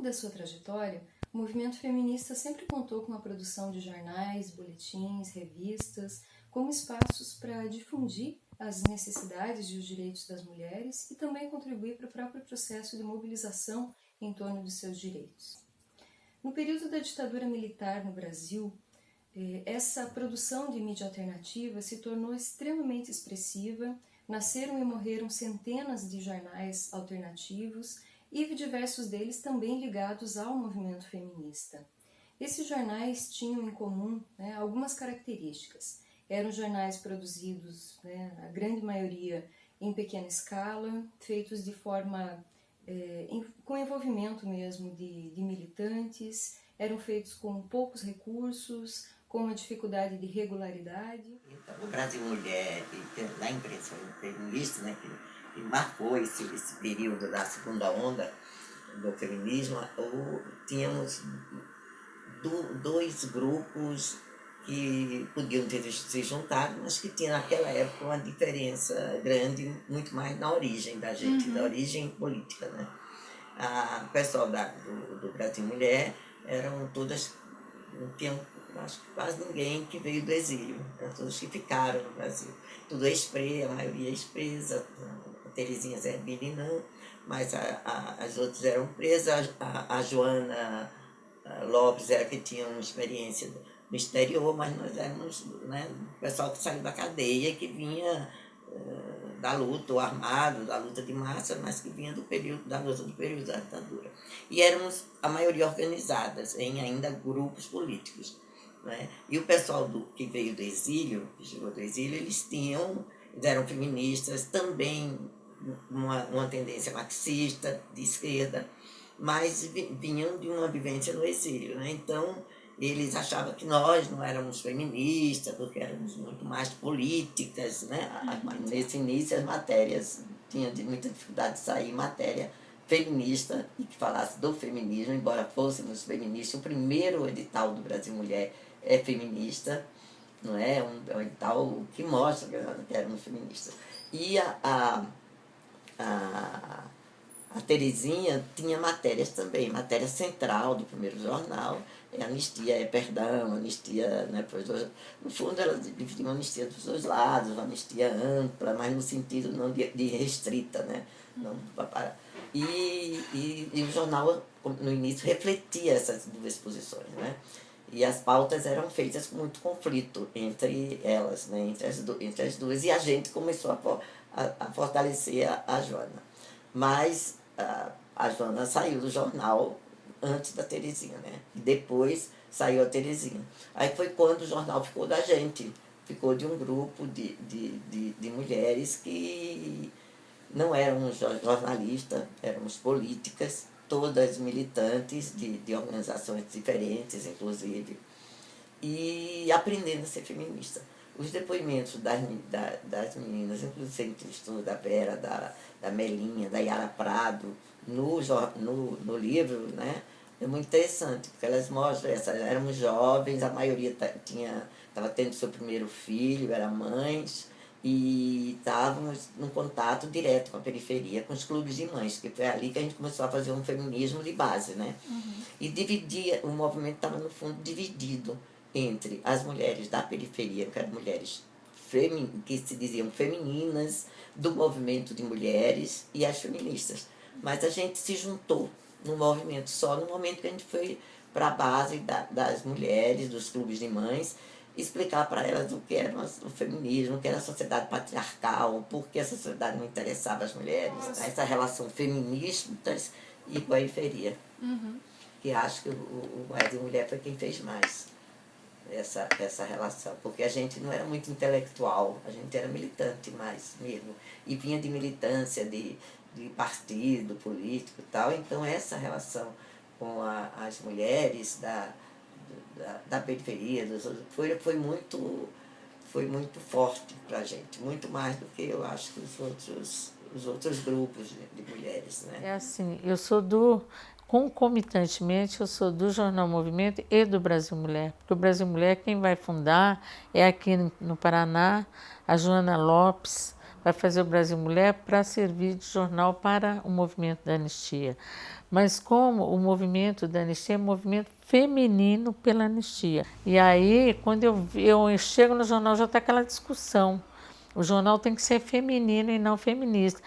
longo da sua trajetória, o movimento feminista sempre contou com a produção de jornais, boletins, revistas, como espaços para difundir as necessidades e os direitos das mulheres e também contribuir para o próprio processo de mobilização em torno dos seus direitos. No período da ditadura militar no Brasil, essa produção de mídia alternativa se tornou extremamente expressiva, nasceram e morreram centenas de jornais alternativos e diversos deles também ligados ao movimento feminista. Esses jornais tinham em comum algumas características. Eram jornais produzidos, a grande maioria, em pequena escala, feitos de forma com envolvimento mesmo de militantes, eram feitos com poucos recursos, com uma dificuldade de regularidade. Então, o Brasil Mulher, na imprensa feminista, que marcou esse período da segunda onda do feminismo, tínhamos dois grupos que podiam ter se juntado, mas que tinha naquela época uma diferença grande, muito mais na origem da gente, da origem política, né? O pessoal do Brasil Mulher eram todas, não tinham, acho que quase ninguém que veio do exílio, eram todos que ficaram no Brasil. Tudo a maioria ex-presa, a Terezinha Zerbini não, mas as outras eram presas, a Joana Lopes era que tinha uma experiência no exterior, mas nós éramos o pessoal que saiu da cadeia, que vinha da luta, o armado, da luta de massa, mas que vinha da luta do período da ditadura. E éramos, a maioria, organizadas em ainda grupos políticos. Né? E o pessoal que veio do exílio, que chegou do exílio, eles eram feministas, também uma tendência marxista, de esquerda, mas vinham de uma vivência no exílio. Né? Então, eles achavam que nós não éramos feministas, porque éramos muito mais políticas. Né? Nesse início, as matérias tinham muita dificuldade de sair matéria feminista e que falasse do feminismo, embora fôssemos feministas. O primeiro edital do Brasil Mulher é feminista, não é? É um edital que mostra que éramos feministas. E a Terezinha tinha matérias também, matéria central do primeiro jornal, anistia perdão, anistia, no fundo ela dividia uma anistia dos dois lados, uma anistia ampla, mas no sentido não de restrita, né? Não, e o jornal, no início, refletia essas duas posições, né? E as pautas eram feitas com muito conflito entre elas, né? entre as duas, e a gente começou a fortalecer a Joana. Mas a Joana saiu do jornal antes da Terezinha, né? E depois saiu a Terezinha. Aí foi quando o jornal ficou da gente, ficou de um grupo de mulheres que não éramos jornalistas, éramos políticas, todas militantes de organizações diferentes, inclusive, e aprendendo a ser feminista. Os depoimentos das meninas, inclusive da Vera, da Melinha, da Yara Prado, no livro, né? É muito interessante, porque elas mostram, éramos jovens, a maioria estava tendo seu primeiro filho, eram mães, e estávamos num contato direto com a periferia, com os clubes de mães, que foi ali que a gente começou a fazer um feminismo de base, né? E o movimento estava, no fundo, dividido entre as mulheres da periferia, que eram mulheres que se diziam femininas, do movimento de mulheres, e as feministas. Mas a gente se juntou no movimento só no momento que a gente foi para a base das mulheres, dos clubes de mães, explicar para elas o que era o feminismo, o que era a sociedade patriarcal, por que a sociedade não interessava as mulheres, essa relação feministas e periferia. Que acho que o Brasil Mulher foi quem fez mais essa relação, porque a gente não era muito intelectual, a gente era militante mais mesmo, e vinha de militância, de partido político e tal, então essa relação com as mulheres da periferia foi muito forte para a gente, muito mais do que eu acho que os outros grupos de mulheres. Né? É assim, concomitantemente, eu sou do Jornal Movimento e do Brasil Mulher, porque o Brasil Mulher quem vai fundar é aqui no Paraná, a Joana Lopes, vai fazer o Brasil Mulher para servir de jornal para o movimento da anistia. Mas como o movimento da anistia é um movimento feminino pela anistia. E aí, quando eu chego no jornal, já está aquela discussão. O jornal tem que ser feminino e não feminista.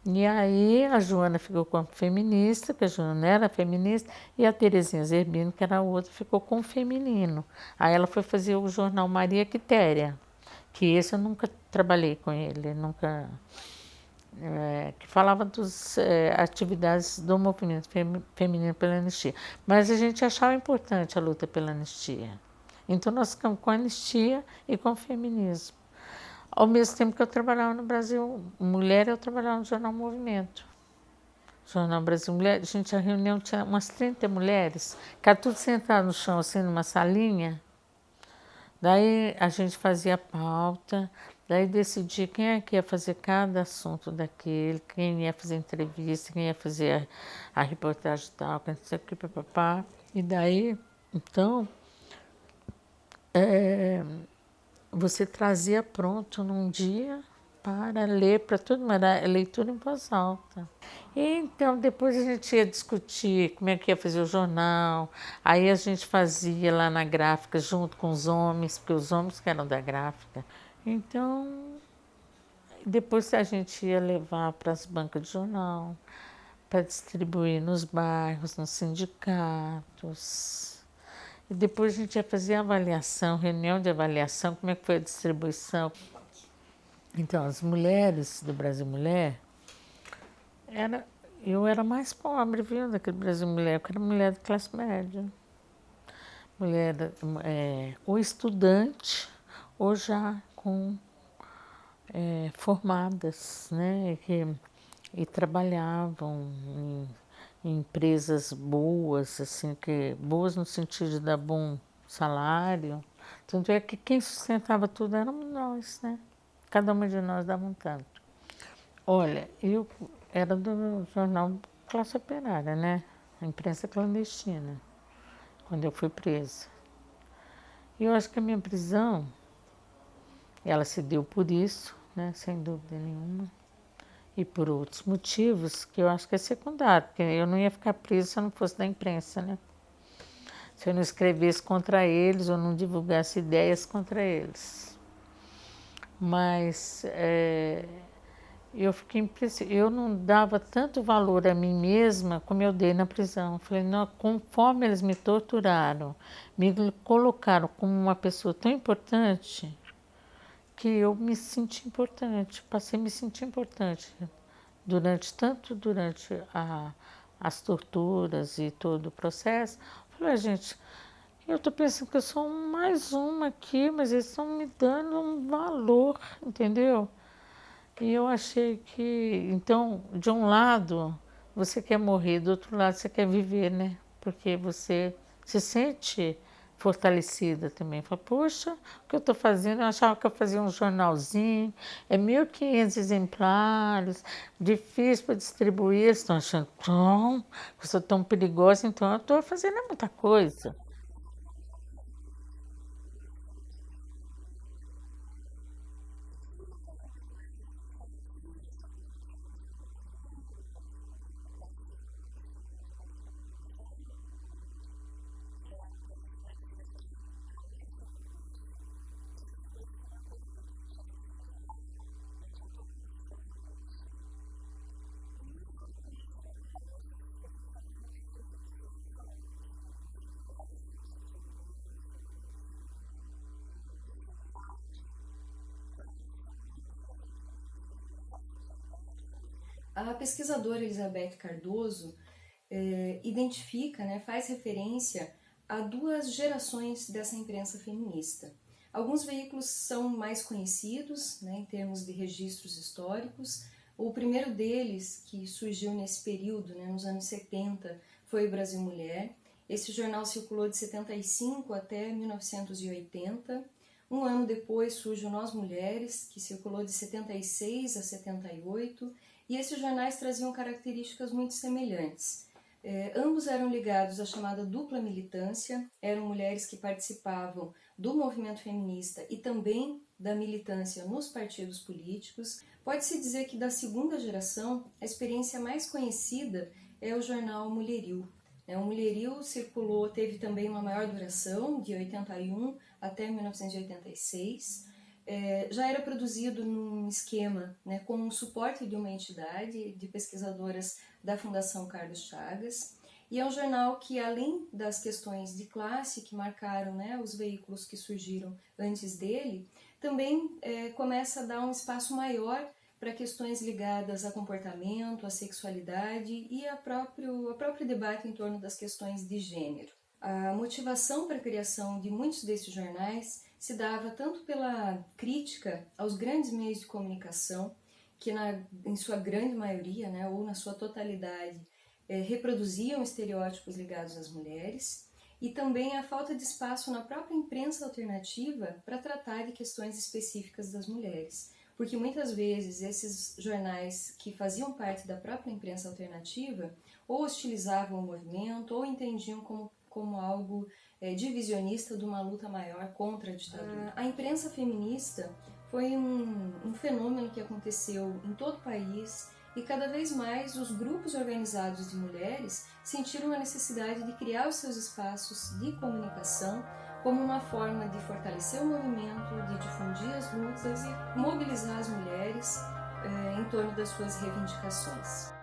E aí a Joana ficou com a feminista, porque a Joana era feminista, e a Terezinha Zerbino, que era a outra, ficou com o feminino. Aí ela foi fazer o jornal Maria Quitéria, que esse eu nunca trabalhei com ele, nunca... que falava das atividades do movimento feminino pela anistia. Mas a gente achava importante a luta pela anistia. Então nós ficamos com a anistia e com o feminismo. Ao mesmo tempo que eu trabalhava no Brasil Mulher, eu trabalhava no Jornal Movimento. Jornal Brasil Mulher, a gente, a reunião tinha umas 30 mulheres, ficavam tudo sentado no chão, assim, numa salinha. Daí a gente fazia pauta, daí decidia quem é que ia fazer cada assunto daquele, quem ia fazer entrevista, quem ia fazer a reportagem tal, quem não sei o que, papapá. E daí, então, você trazia pronto num dia para ler para todo mundo, era leitura em voz alta. E então depois a gente ia discutir como é que ia fazer o jornal, aí a gente fazia lá na gráfica junto com os homens, porque os homens que eram da gráfica. Então, depois a gente ia levar para as bancas de jornal, para distribuir nos bairros, nos sindicatos. E depois a gente ia fazer avaliação, reunião de avaliação, como é que foi a distribuição. Então, as mulheres do Brasil Mulher, eu era mais pobre, viu, daquele Brasil Mulher, porque era mulher de classe média. Mulher ou estudante, ou já com formadas, né, e trabalhavam em empresas boas, assim, boas no sentido de dar bom salário. Tanto é que quem sustentava tudo éramos nós, né? Cada uma de nós dava um tanto. Olha, eu era do jornal Classe Operária, né? A imprensa clandestina, quando eu fui presa. E eu acho que a minha prisão, ela se deu por isso, né? Sem dúvida nenhuma. E por outros motivos que eu acho que é secundário, porque eu não ia ficar presa se eu não fosse da imprensa, né? Se eu não escrevesse contra eles ou não divulgasse ideias contra eles. Mas eu fiquei impressionada. Eu não dava tanto valor a mim mesma como eu dei na prisão. Falei, não, conforme eles me torturaram, me colocaram como uma pessoa tão importante que eu me senti importante, passei a me sentir importante durante as torturas e todo o processo. Falei, gente, eu estou pensando que eu sou mais uma aqui, mas eles estão me dando um valor, entendeu? E eu achei que, então, de um lado, você quer morrer, do outro lado, você quer viver, né? Porque você se sente fortalecida também. Fala, poxa, o que eu estou fazendo? Eu achava que eu fazia um jornalzinho, 1.500 exemplares, difícil para distribuir. Eles estão achando, que eu sou tão perigosa, então eu estou fazendo muita coisa. A pesquisadora Elizabeth Cardoso identifica, né, faz referência a duas gerações dessa imprensa feminista. Alguns veículos são mais conhecidos, né, em termos de registros históricos. O primeiro deles, que surgiu nesse período, né, nos anos 70, foi o Brasil Mulher. Esse jornal circulou de 75 até 1980. Um ano depois surge o Nós Mulheres, que circulou de 76 a 78, e esses jornais traziam características muito semelhantes. Ambos eram ligados à chamada dupla militância, eram mulheres que participavam do movimento feminista e também da militância nos partidos políticos. Pode-se dizer que da segunda geração, a experiência mais conhecida é o jornal Mulheril. O Mulheril circulou, teve também uma maior duração, de 81 até 1986. Já era produzido num esquema, com um suporte de uma entidade de pesquisadoras da Fundação Carlos Chagas. E é um jornal que, além das questões de classe que marcaram os veículos que surgiram antes dele, também começa a dar um espaço maior para questões ligadas a comportamento, a sexualidade e ao próprio debate em torno das questões de gênero. A motivação para a criação de muitos desses jornais se dava tanto pela crítica aos grandes meios de comunicação, que em sua grande maioria, ou na sua totalidade, reproduziam estereótipos ligados às mulheres, e também a falta de espaço na própria imprensa alternativa para tratar de questões específicas das mulheres. Porque muitas vezes esses jornais que faziam parte da própria imprensa alternativa ou hostilizavam o movimento ou entendiam como algo divisionista de uma luta maior contra a ditadura. A imprensa feminista foi um fenômeno que aconteceu em todo o país e cada vez mais os grupos organizados de mulheres sentiram a necessidade de criar os seus espaços de comunicação como uma forma de fortalecer o movimento, de difundir as lutas e mobilizar as mulheres em torno das suas reivindicações.